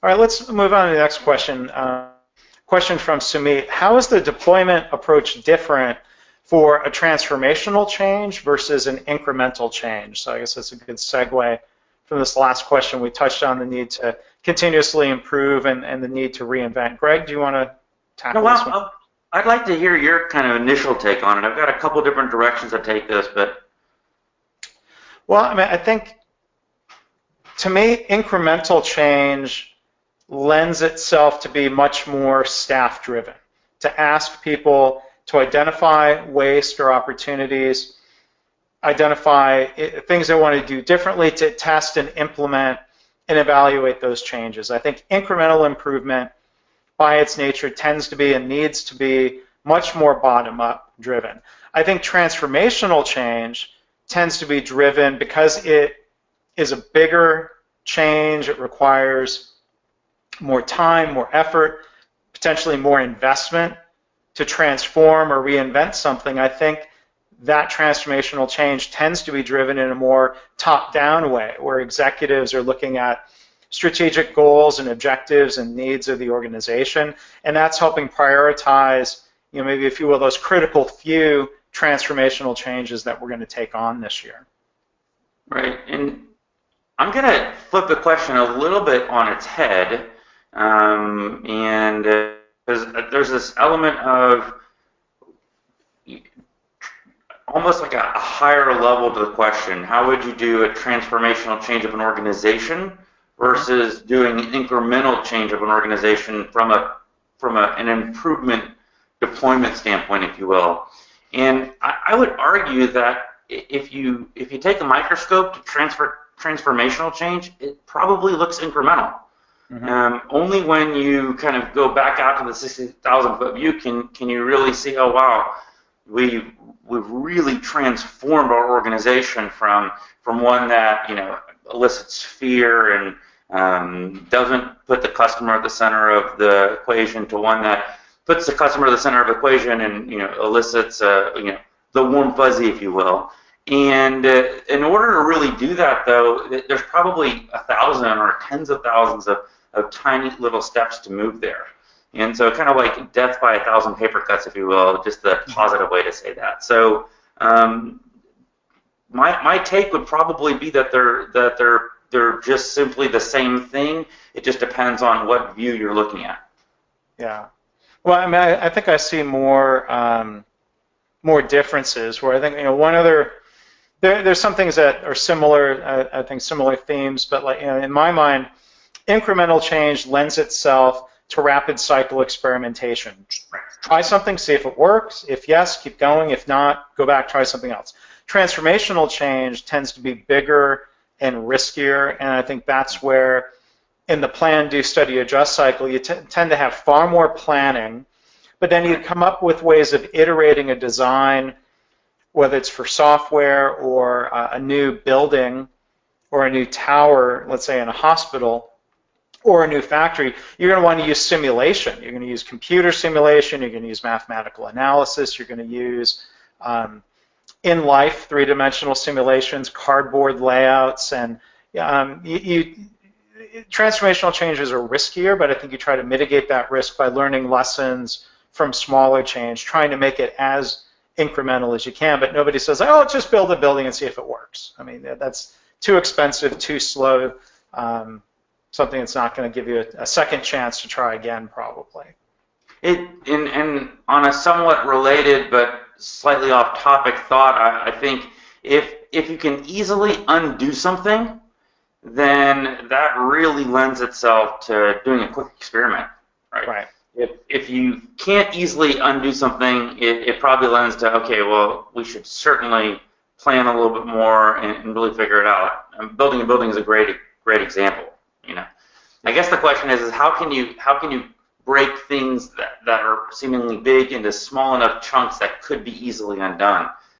All right, let's move on to the next question. Question from Sumit. How is the deployment approach different for a transformational change versus an incremental change? So I guess that's a good segue from this last question. We touched on the need to continuously improve and the need to reinvent. Greg, do you want to tackle this one? I'd like to hear your kind of initial take on it. I've got a couple different directions to take this, but... Well, I mean, I think, to me, incremental change lends itself to be much more staff-driven, to ask people to identify waste or opportunities, identify things they want to do differently, to test and implement and evaluate those changes. I think incremental improvement, by its nature, tends to be and needs to be much more bottom-up driven. I think transformational change tends to be driven because it is a bigger change. It requires more time, more effort, potentially more investment to transform or reinvent something. I think that transformational change tends to be driven in a more top-down way, where executives are looking at strategic goals and objectives and needs of the organization, and that's helping prioritize, maybe if you will, those critical few transformational changes that we're going to take on this year. Right, and I'm going to flip the question a little bit on its head, and there's this element of almost like a higher level to the question. How would you do a transformational change of an organization versus doing an incremental change of an organization from an improvement deployment standpoint, if you will? And I would argue that if you take a microscope to transformational change, it probably looks incremental. Only when you kind of go back out to the 60,000 foot view can you really see, oh wow, we've really transformed our organization from one that elicits fear and doesn't put the customer at the center of the equation to one that puts the customer at the center of the equation and elicits the warm fuzzy, if you will. And in order to really do that, though, there's probably 1,000 or tens of thousands of tiny little steps to move there. And so kind of like death by 1,000 paper cuts, if you will, just the positive way to say that. So my take would probably be that they're just simply the same thing. It just depends on what view you're looking at. Yeah. Well, I mean, I think I see more differences. Where I think one other there's some things that are similar. I think similar themes, but like in my mind, incremental change lends itself to rapid cycle experimentation. Try something, see if it works. If yes, keep going. If not, go back, try something else. Transformational change tends to be bigger and riskier, and I think that's where in the plan, do, study, adjust cycle, you tend to have far more planning, but then you come up with ways of iterating a design, whether it's for software or a new building or a new tower, let's say in a hospital, or a new factory. You're going to want to use simulation. You're going to use computer simulation. You're going to use mathematical analysis. You're going to use in-life three-dimensional simulations, cardboard layouts, and transformational changes are riskier, but I think you try to mitigate that risk by learning lessons from smaller change, trying to make it as incremental as you can, but nobody says, oh, just build a building and see if it works. I mean, that's too expensive, too slow, something that's not going to give you a second chance to try again, probably. And on a somewhat related but slightly off-topic thought, I think if you can easily undo something, then that really lends itself to doing a quick experiment, right? Right. If you can't easily undo something, it probably lends to, okay, well, we should certainly plan a little bit more and really figure it out. Building a building is a great example. I guess the question is how can you break things that are seemingly big into small enough chunks that could be easily undone?